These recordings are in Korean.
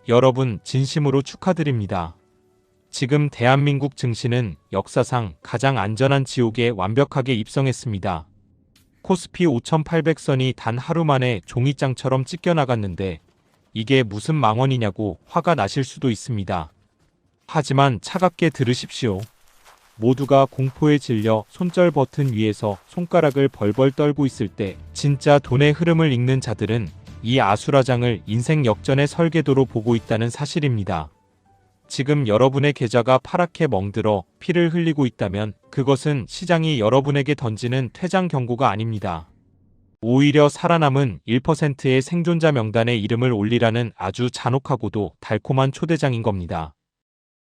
여러분 진심으로 축하드립니다. 지금 대한민국 증시는 역사상 가장 안전한 지옥에 완벽하게 입성했습니다. 코스피 5800선이 단 하루 만에 종이장처럼 찢겨나갔는데 이게 무슨 망언이냐고 화가 나실 수도 있습니다. 하지만 차갑게 들으십시오. 모두가 공포에 질려 손절 버튼 위에서 손가락을 벌벌 떨고 있을 때 진짜 돈의 흐름을 읽는 자들은 이 아수라장을 인생 역전의 설계도로 보고 있다는 사실입니다. 지금 여러분의 계좌가 파랗게 멍들어 피를 흘리고 있다면 그것은 시장이 여러분에게 던지는 퇴장 경고가 아닙니다. 오히려 살아남은 1%의 생존자 명단에 이름을 올리라는 아주 잔혹하고도 달콤한 초대장인 겁니다.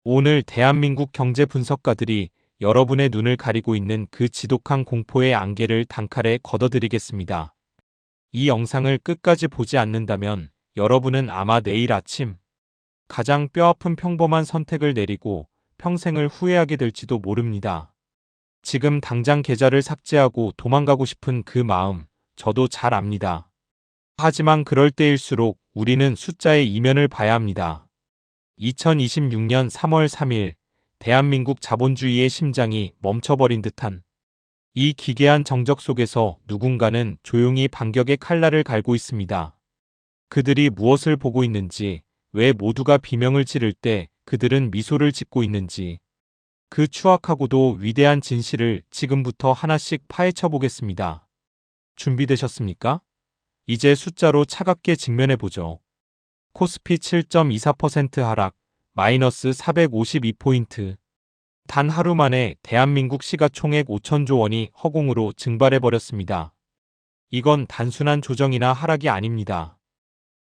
오늘 대한민국 경제 분석가들이 여러분의 눈을 가리고 있는 그 지독한 공포의 안개를 단칼에 걷어드리겠습니다. 이 영상을 끝까지 보지 않는다면 여러분은 아마 내일 아침 가장 뼈아픈 평범한 선택을 내리고 평생을 후회하게 될지도 모릅니다. 지금 당장 계좌를 삭제하고 도망가고 싶은 그 마음, 저도 잘 압니다. 하지만 그럴 때일수록 우리는 숫자의 이면을 봐야 합니다. 2026년 3월 3일 대한민국 자본주의의 심장이 멈춰버린 듯한 이 기괴한 정적 속에서 누군가는 조용히 반격의 칼날을 갈고 있습니다. 그들이 무엇을 보고 있는지, 왜 모두가 비명을 지를 때 그들은 미소를 짓고 있는지, 그 추악하고도 위대한 진실을 지금부터 하나씩 파헤쳐 보겠습니다. 준비되셨습니까? 이제 숫자로 차갑게 직면해보죠. 코스피 7.24% 하락, 마이너스 452포인트. 단 하루 만에 대한민국 시가총액 5천조 원이 허공으로 증발해버렸습니다. 이건 단순한 조정이나 하락이 아닙니다.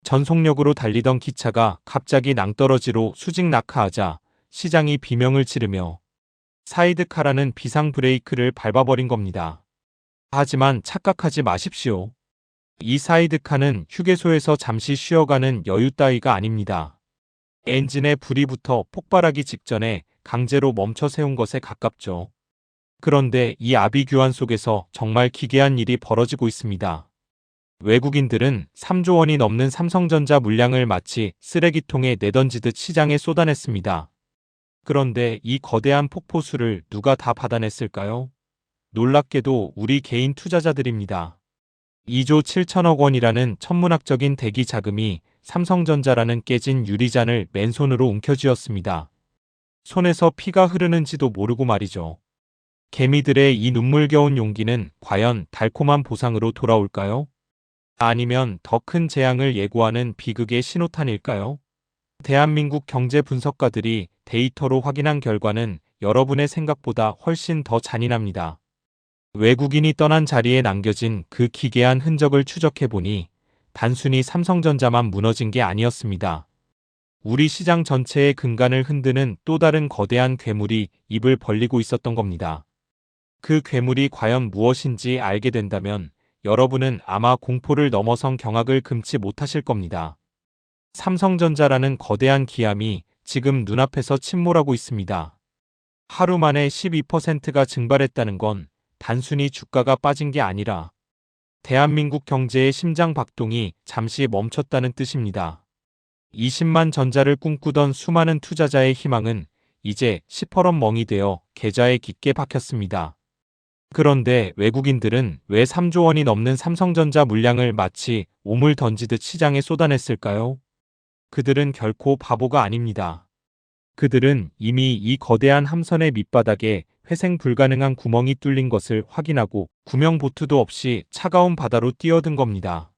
전속력으로 달리던 기차가 갑자기 낭떠러지로 수직 낙하하자 시장이 비명을 지르며 사이드카라는 비상 브레이크를 밟아버린 겁니다. 하지만 착각하지 마십시오. 이 사이드카는 휴게소에서 잠시 쉬어가는 여유 따위가 아닙니다. 엔진에 불이 붙어 폭발하기 직전에 강제로 멈춰 세운 것에 가깝죠. 그런데 이 아비규환 속에서 정말 기괴한 일이 벌어지고 있습니다. 외국인들은 3조 원이 넘는 삼성전자 물량을 마치 쓰레기통에 내던지듯 시장에 쏟아냈습니다. 그런데 이 거대한 폭포수를 누가 다 받아냈을까요? 놀랍게도 우리 개인 투자자들입니다. 2조 7천억 원이라는 천문학적인 대기 자금이 삼성전자라는 깨진 유리잔을 맨손으로 움켜쥐었습니다. 손에서 피가 흐르는지도 모르고 말이죠. 개미들의 이 눈물겨운 용기는 과연 달콤한 보상으로 돌아올까요? 아니면 더 큰 재앙을 예고하는 비극의 신호탄일까요? 대한민국 경제 분석가들이 데이터로 확인한 결과는 여러분의 생각보다 훨씬 더 잔인합니다. 외국인이 떠난 자리에 남겨진 그 기괴한 흔적을 추적해보니 단순히 삼성전자만 무너진 게 아니었습니다. 우리 시장 전체의 근간을 흔드는 또 다른 거대한 괴물이 입을 벌리고 있었던 겁니다. 그 괴물이 과연 무엇인지 알게 된다면 여러분은 아마 공포를 넘어선 경악을 금치 못하실 겁니다. 삼성전자라는 거대한 기암이 지금 눈앞에서 침몰하고 있습니다. 하루 만에 12%가 증발했다는 건 단순히 주가가 빠진 게 아니라 대한민국 경제의 심장 박동이 잠시 멈췄다는 뜻입니다. 20만 전자를 꿈꾸던 수많은 투자자의 희망은 이제 시퍼런 멍이 되어 계좌에 깊게 박혔습니다. 그런데 외국인들은 왜 3조 원이 넘는 삼성전자 물량을 마치 오물 던지듯 시장에 쏟아냈을까요? 그들은 결코 바보가 아닙니다. 그들은 이미 이 거대한 함선의 밑바닥에 회생 불가능한 구멍이 뚫린 것을 확인하고 구명보트도 없이 차가운 바다로 뛰어든 겁니다.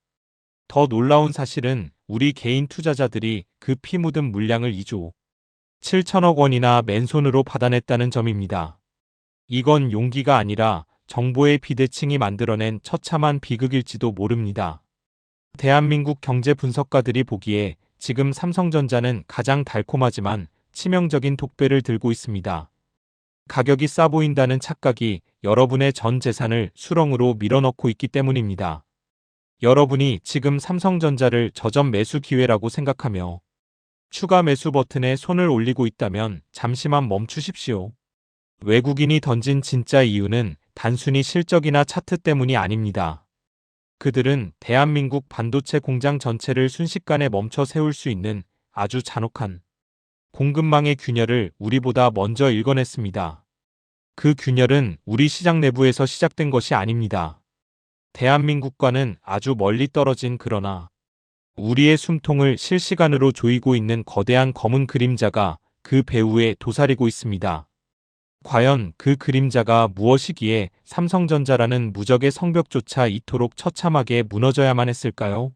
더 놀라운 사실은 우리 개인 투자자들이 그 피 묻은 물량을 2조 7천억 원이나 맨손으로 받아냈다는 점입니다. 이건 용기가 아니라 정보의 비대칭이 만들어낸 처참한 비극일지도 모릅니다. 대한민국 경제 분석가들이 보기에 지금 삼성전자는 가장 달콤하지만 치명적인 독배를 들고 있습니다. 가격이 싸 보인다는 착각이 여러분의 전 재산을 수렁으로 밀어넣고 있기 때문입니다. 여러분이 지금 삼성전자를 저점 매수 기회라고 생각하며 추가 매수 버튼에 손을 올리고 있다면 잠시만 멈추십시오. 외국인이 던진 진짜 이유는 단순히 실적이나 차트 때문이 아닙니다. 그들은 대한민국 반도체 공장 전체를 순식간에 멈춰 세울 수 있는 아주 잔혹한 공급망의 균열을 우리보다 먼저 읽어냈습니다. 그 균열은 우리 시장 내부에서 시작된 것이 아닙니다. 대한민국과는 아주 멀리 떨어진 그러나 우리의 숨통을 실시간으로 조이고 있는 거대한 검은 그림자가 그 배후에 도사리고 있습니다. 과연 그 그림자가 무엇이기에 삼성전자라는 무적의 성벽조차 이토록 처참하게 무너져야만 했을까요?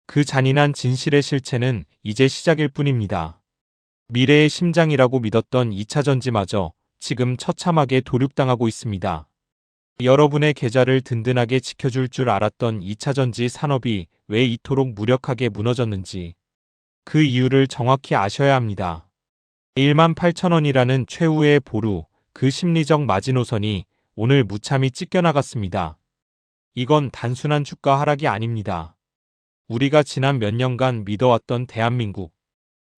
그 잔인한 진실의 실체는 이제 시작일 뿐입니다. 미래의 심장이라고 믿었던 2차전지마저 지금 처참하게 도륙당하고 있습니다. 여러분의 계좌를 든든하게 지켜줄 줄 알았던 2차전지 산업이 왜 이토록 무력하게 무너졌는지 그 이유를 정확히 아셔야 합니다. 18,000원이라는 최후의 보루, 그 심리적 마지노선이 오늘 무참히 찢겨나갔습니다. 이건 단순한 주가 하락이 아닙니다. 우리가 지난 몇 년간 믿어왔던 대한민국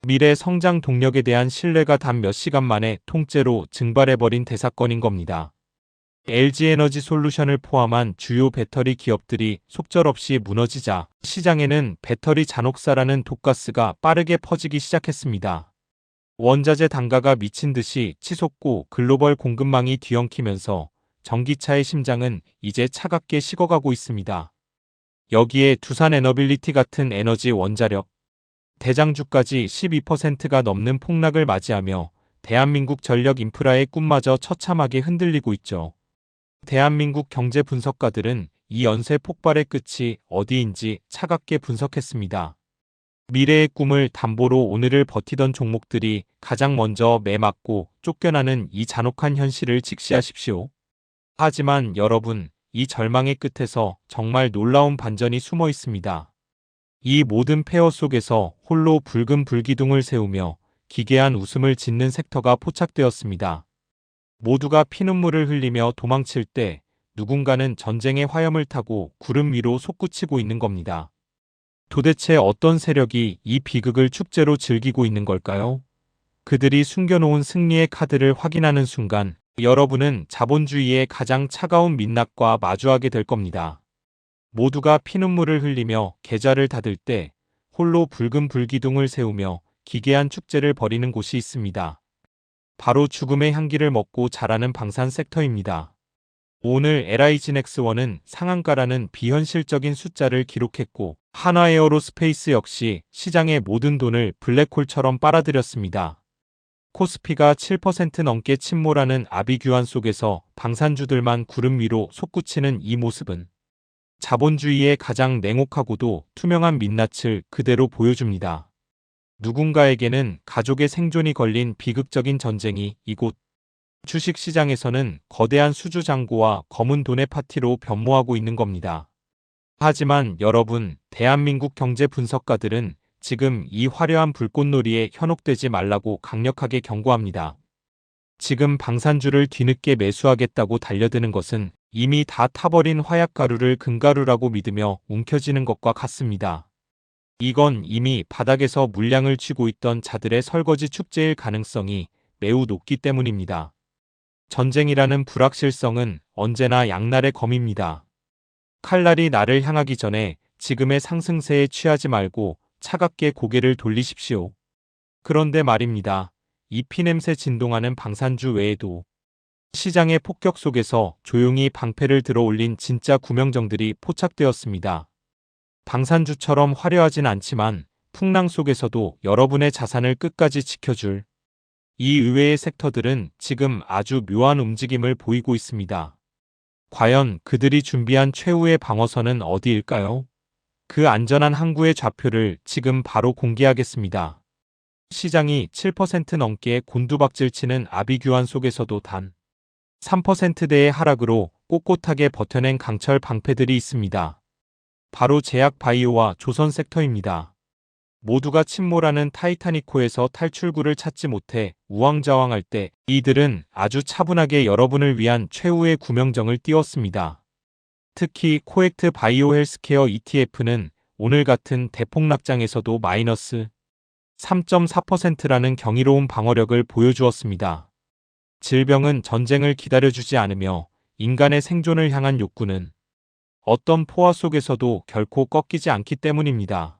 미래 성장 동력에 대한 신뢰가 단 몇 시간 만에 통째로 증발해버린 대사건인 겁니다. LG에너지솔루션을 포함한 주요 배터리 기업들이 속절없이 무너지자 시장에는 배터리 잔혹사라는 독가스가 빠르게 퍼지기 시작했습니다. 원자재 단가가 미친 듯이 치솟고 글로벌 공급망이 뒤엉키면서 전기차의 심장은 이제 차갑게 식어가고 있습니다. 여기에 두산에너빌리티 같은 에너지 원자력 대장주까지 12%가 넘는 폭락을 맞이하며 대한민국 전력 인프라의 꿈마저 처참하게 흔들리고 있죠. 대한민국 경제 분석가들은 이 연쇄 폭발의 끝이 어디인지 차갑게 분석했습니다. 미래의 꿈을 담보로 오늘을 버티던 종목들이 가장 먼저 매맞고 쫓겨나는 이 잔혹한 현실을 직시하십시오. 하지만 여러분, 이 절망의 끝에서 정말 놀라운 반전이 숨어 있습니다. 이 모든 폐허 속에서 홀로 붉은 불기둥을 세우며 기괴한 웃음을 짓는 섹터가 포착되었습니다. 모두가 피눈물을 흘리며 도망칠 때 누군가는 전쟁의 화염을 타고 구름 위로 솟구치고 있는 겁니다. 도대체 어떤 세력이 이 비극을 축제로 즐기고 있는 걸까요? 그들이 숨겨놓은 승리의 카드를 확인하는 순간 여러분은 자본주의의 가장 차가운 민낯과 마주하게 될 겁니다. 모두가 피눈물을 흘리며 계좌를 닫을 때 홀로 붉은 불기둥을 세우며 기괴한 축제를 벌이는 곳이 있습니다. 바로 죽음의 향기를 먹고 자라는 방산 섹터입니다. 오늘 LIG넥스원은 상한가라는 비현실적인 숫자를 기록했고 한화에어로스페이스 역시 시장의 모든 돈을 블랙홀처럼 빨아들였습니다. 코스피가 7% 넘게 침몰하는 아비규환 속에서 방산주들만 구름 위로 솟구치는 이 모습은 자본주의의 가장 냉혹하고도 투명한 민낯을 그대로 보여줍니다. 누군가에게는 가족의 생존이 걸린 비극적인 전쟁이 이곳 주식시장에서는 거대한 수주잔고와 검은 돈의 파티로 변모하고 있는 겁니다. 하지만 여러분, 대한민국 경제 분석가들은 지금 이 화려한 불꽃놀이에 현혹되지 말라고 강력하게 경고합니다. 지금 방산주를 뒤늦게 매수하겠다고 달려드는 것은 이미 다 타버린 화약가루를 금가루라고 믿으며 움켜쥐는 것과 같습니다. 이건 이미 바닥에서 물량을 쥐고 있던 자들의 설거지 축제일 가능성이 매우 높기 때문입니다. 전쟁이라는 불확실성은 언제나 양날의 검입니다. 칼날이 나를 향하기 전에 지금의 상승세에 취하지 말고 차갑게 고개를 돌리십시오. 그런데 말입니다. 이 피냄새 진동하는 방산주 외에도 시장의 폭격 속에서 조용히 방패를 들어올린 진짜 구명정들이 포착되었습니다. 방산주처럼 화려하진 않지만 풍랑 속에서도 여러분의 자산을 끝까지 지켜줄 이 의외의 섹터들은 지금 아주 묘한 움직임을 보이고 있습니다. 과연 그들이 준비한 최후의 방어선은 어디일까요? 그 안전한 항구의 좌표를 지금 바로 공개하겠습니다. 시장이 7% 넘게 곤두박질치는 아비규환 속에서도 단 3%대의 하락으로 꼿꼿하게 버텨낸 강철 방패들이 있습니다. 바로 제약바이오와 조선 섹터입니다. 모두가 침몰하는 타이타닉호에서 탈출구를 찾지 못해 우왕좌왕할 때 이들은 아주 차분하게 여러분을 위한 최후의 구명정을 띄웠습니다. 특히 코액트 바이오 헬스케어 ETF는 오늘 같은 대폭락장에서도 마이너스 3.4%라는 경이로운 방어력을 보여주었습니다. 질병은 전쟁을 기다려주지 않으며 인간의 생존을 향한 욕구는 어떤 포화 속에서도 결코 꺾이지 않기 때문입니다.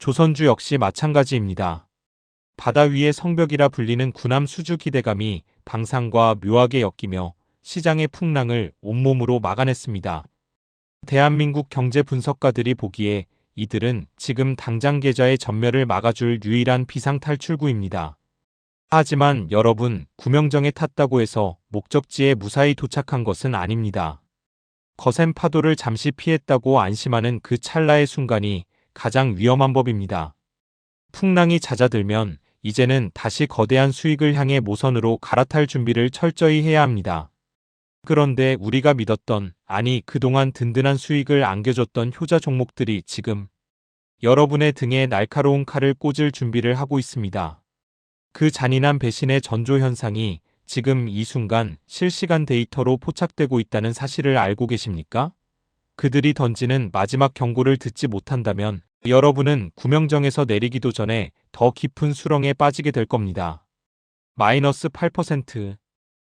조선주 역시 마찬가지입니다. 바다 위의 성벽이라 불리는 군함 수주 기대감이 방산과 묘하게 엮이며 시장의 풍랑을 온몸으로 막아냈습니다. 대한민국 경제 분석가들이 보기에 이들은 지금 당장 계좌의 전멸을 막아줄 유일한 비상탈출구입니다. 하지만 여러분, 구명정에 탔다고 해서 목적지에 무사히 도착한 것은 아닙니다. 거센 파도를 잠시 피했다고 안심하는 그 찰나의 순간이 가장 위험한 법입니다. 풍랑이 잦아들면 이제는 다시 거대한 수익을 향해 모선으로 갈아탈 준비를 철저히 해야 합니다. 그런데 우리가 믿었던, 아니 그동안 든든한 수익을 안겨줬던 효자 종목들이 지금 여러분의 등에 날카로운 칼을 꽂을 준비를 하고 있습니다. 그 잔인한 배신의 전조 현상이 지금 이 순간 실시간 데이터로 포착되고 있다는 사실을 알고 계십니까? 그들이 던지는 마지막 경고를 듣지 못한다면 여러분은 구명정에서 내리기도 전에 더 깊은 수렁에 빠지게 될 겁니다. 마이너스 8%.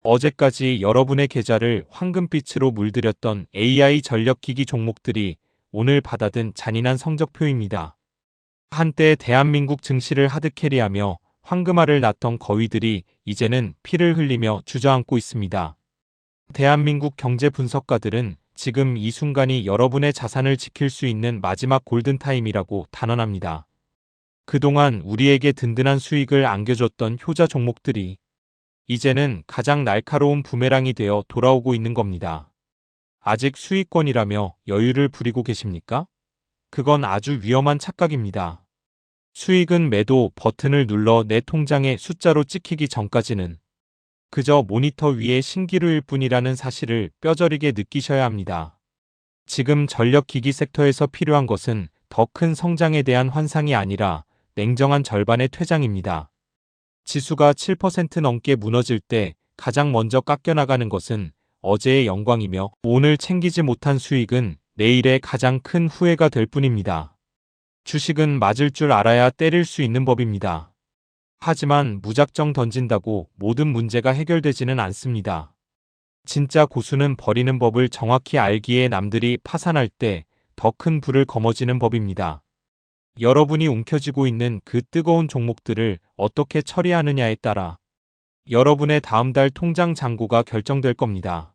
어제까지 여러분의 계좌를 황금빛으로 물들였던 AI 전력기기 종목들이 오늘 받아든 잔인한 성적표입니다. 한때 대한민국 증시를 하드캐리하며 황금알을 낳던 거위들이 이제는 피를 흘리며 주저앉고 있습니다. 대한민국 경제 분석가들은 지금 이 순간이 여러분의 자산을 지킬 수 있는 마지막 골든타임이라고 단언합니다. 그동안 우리에게 든든한 수익을 안겨줬던 효자 종목들이 이제는 가장 날카로운 부메랑이 되어 돌아오고 있는 겁니다. 아직 수익권이라며 여유를 부리고 계십니까? 그건 아주 위험한 착각입니다. 수익은 매도 버튼을 눌러 내 통장에 숫자로 찍히기 전까지는 그저 모니터 위의 신기루일 뿐이라는 사실을 뼈저리게 느끼셔야 합니다. 지금 전력기기 섹터에서 필요한 것은 더 큰 성장에 대한 환상이 아니라 냉정한 절반의 퇴장입니다. 지수가 7% 넘게 무너질 때 가장 먼저 깎여나가는 것은 어제의 영광이며 오늘 챙기지 못한 수익은 내일의 가장 큰 후회가 될 뿐입니다. 주식은 맞을 줄 알아야 때릴 수 있는 법입니다. 하지만 무작정 던진다고 모든 문제가 해결되지는 않습니다. 진짜 고수는 버리는 법을 정확히 알기에 남들이 파산할 때 더 큰 불을 거머쥐는 법입니다. 여러분이 움켜쥐고 있는 그 뜨거운 종목들을 어떻게 처리하느냐에 따라 여러분의 다음 달 통장 잔고가 결정될 겁니다.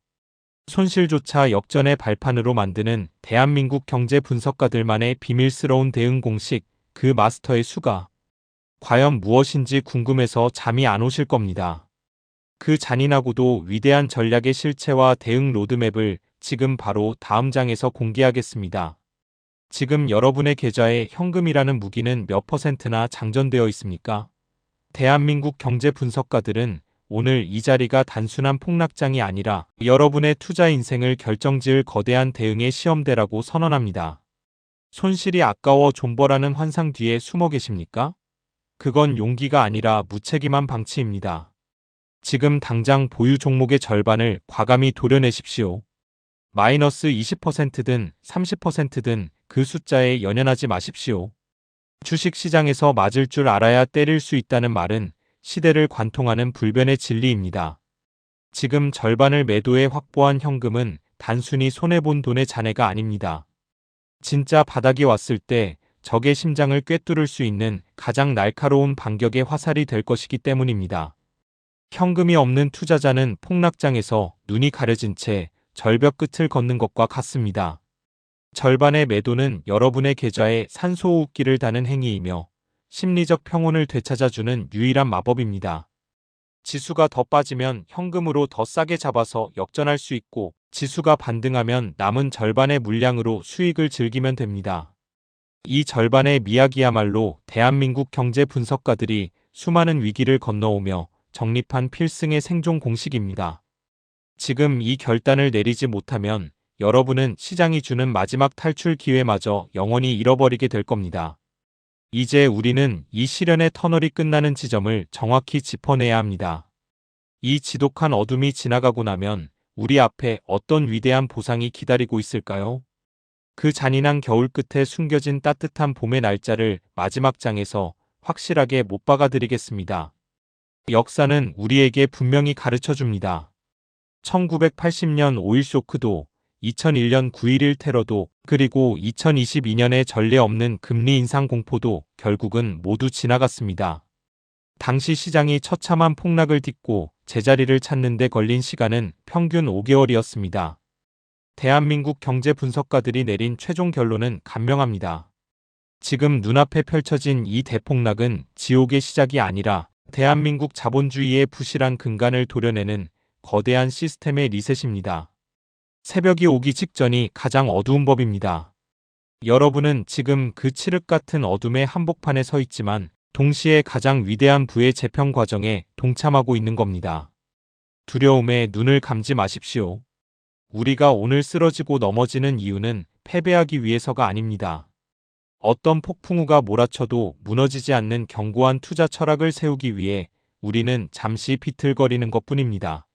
손실조차 역전의 발판으로 만드는 대한민국 경제 분석가들만의 비밀스러운 대응 공식, 그 마스터의 수가 과연 무엇인지 궁금해서 잠이 안 오실 겁니다. 그 잔인하고도 위대한 전략의 실체와 대응 로드맵을 지금 바로 다음 장에서 공개하겠습니다. 지금 여러분의 계좌에 현금이라는 무기는 몇 %나 장전되어 있습니까? 대한민국 경제 분석가들은 오늘 이 자리가 단순한 폭락장이 아니라 여러분의 투자 인생을 결정지을 거대한 대응의 시험대라고 선언합니다. 손실이 아까워 존버라는 환상 뒤에 숨어 계십니까? 그건 용기가 아니라 무책임한 방치입니다. 지금 당장 보유 종목의 절반을 과감히 도려내십시오. 마이너스 20%든 30%든 그 숫자에 연연하지 마십시오. 주식시장에서 맞을 줄 알아야 때릴 수 있다는 말은 시대를 관통하는 불변의 진리입니다. 지금 절반을 매도해 확보한 현금은 단순히 손해본 돈의 잔해가 아닙니다. 진짜 바닥이 왔을 때 적의 심장을 꿰뚫을 수 있는 가장 날카로운 반격의 화살이 될 것이기 때문입니다. 현금이 없는 투자자는 폭락장에서 눈이 가려진 채 절벽 끝을 걷는 것과 같습니다. 절반의 매도는 여러분의 계좌에 산소호흡기를 다는 행위이며 심리적 평온을 되찾아주는 유일한 마법입니다. 지수가 더 빠지면 현금으로 더 싸게 잡아서 역전할 수 있고 지수가 반등하면 남은 절반의 물량으로 수익을 즐기면 됩니다. 이 절반의 미학이야말로 대한민국 경제 분석가들이 수많은 위기를 건너오며 정립한 필승의 생존 공식입니다. 지금 이 결단을 내리지 못하면 여러분은 시장이 주는 마지막 탈출 기회마저 영원히 잃어버리게 될 겁니다. 이제 우리는 이 시련의 터널이 끝나는 지점을 정확히 짚어내야 합니다. 이 지독한 어둠이 지나가고 나면 우리 앞에 어떤 위대한 보상이 기다리고 있을까요? 그 잔인한 겨울 끝에 숨겨진 따뜻한 봄의 날짜를 마지막 장에서 확실하게 못 박아드리겠습니다. 역사는 우리에게 분명히 가르쳐줍니다. 1980년 오일 쇼크도 2001년 9.11 테러도 그리고 2022년의 전례 없는 금리 인상 공포도 결국은 모두 지나갔습니다. 당시 시장이 처참한 폭락을 딛고 제자리를 찾는 데 걸린 시간은 평균 5개월이었습니다. 대한민국 경제 분석가들이 내린 최종 결론은 간명합니다. 지금 눈앞에 펼쳐진 이 대폭락은 지옥의 시작이 아니라 대한민국 자본주의의 부실한 근간을 도려내는 거대한 시스템의 리셋입니다. 새벽이 오기 직전이 가장 어두운 법입니다. 여러분은 지금 그 칠흑 같은 어둠의 한복판에 서 있지만 동시에 가장 위대한 부의 재편 과정에 동참하고 있는 겁니다. 두려움에 눈을 감지 마십시오. 우리가 오늘 쓰러지고 넘어지는 이유는 패배하기 위해서가 아닙니다. 어떤 폭풍우가 몰아쳐도 무너지지 않는 견고한 투자 철학을 세우기 위해 우리는 잠시 비틀거리는 것뿐입니다.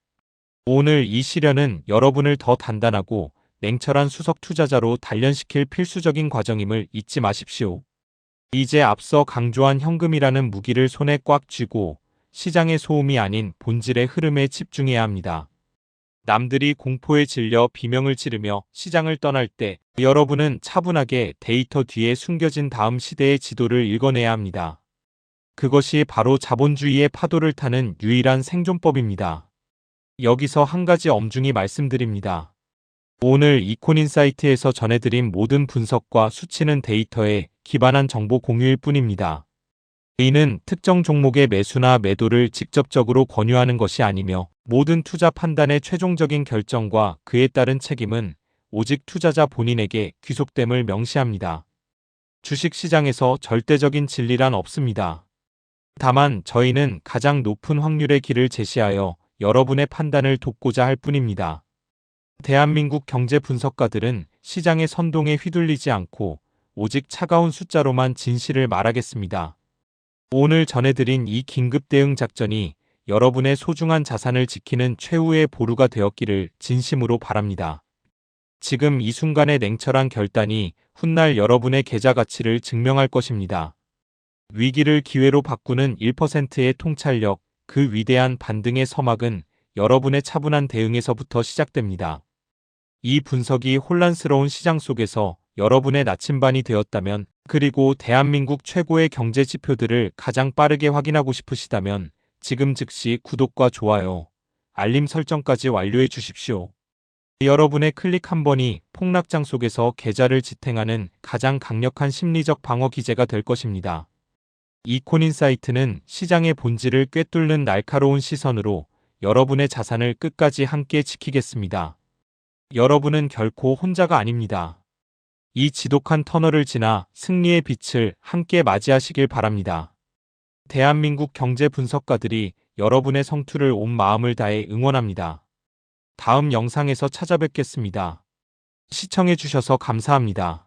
오늘 이 시련은 여러분을 더 단단하고 냉철한 수석 투자자로 단련시킬 필수적인 과정임을 잊지 마십시오. 이제 앞서 강조한 현금이라는 무기를 손에 꽉 쥐고 시장의 소음이 아닌 본질의 흐름에 집중해야 합니다. 남들이 공포에 질려 비명을 지르며 시장을 떠날 때 여러분은 차분하게 데이터 뒤에 숨겨진 다음 시대의 지도를 읽어내야 합니다. 그것이 바로 자본주의의 파도를 타는 유일한 생존법입니다. 여기서 한 가지 엄중히 말씀드립니다. 오늘 이콘인사이트에서 전해드린 모든 분석과 수치는 데이터에 기반한 정보 공유일 뿐입니다. 이는 특정 종목의 매수나 매도를 직접적으로 권유하는 것이 아니며 모든 투자 판단의 최종적인 결정과 그에 따른 책임은 오직 투자자 본인에게 귀속됨을 명시합니다. 주식시장에서 절대적인 진리란 없습니다. 다만 저희는 가장 높은 확률의 길을 제시하여 여러분의 판단을 돕고자 할 뿐입니다. 대한민국 경제 분석가들은 시장의 선동에 휘둘리지 않고 오직 차가운 숫자로만 진실을 말하겠습니다. 오늘 전해드린 이 긴급 대응 작전이 여러분의 소중한 자산을 지키는 최후의 보루가 되었기를 진심으로 바랍니다. 지금 이 순간의 냉철한 결단이 훗날 여러분의 계좌 가치를 증명할 것입니다. 위기를 기회로 바꾸는 1%의 통찰력, 그 위대한 반등의 서막은 여러분의 차분한 대응에서부터 시작됩니다. 이 분석이 혼란스러운 시장 속에서 여러분의 나침반이 되었다면, 그리고 대한민국 최고의 경제 지표들을 가장 빠르게 확인하고 싶으시다면 지금 즉시 구독과 좋아요, 알림 설정까지 완료해 주십시오. 여러분의 클릭 한 번이 폭락장 속에서 계좌를 지탱하는 가장 강력한 심리적 방어 기제가 될 것입니다. 이콘인사이트는 시장의 본질을 꿰뚫는 날카로운 시선으로 여러분의 자산을 끝까지 함께 지키겠습니다. 여러분은 결코 혼자가 아닙니다. 이 지독한 터널을 지나 승리의 빛을 함께 맞이하시길 바랍니다. 대한민국 경제 분석가들이 여러분의 성투를 온 마음을 다해 응원합니다. 다음 영상에서 찾아뵙겠습니다. 시청해주셔서 감사합니다.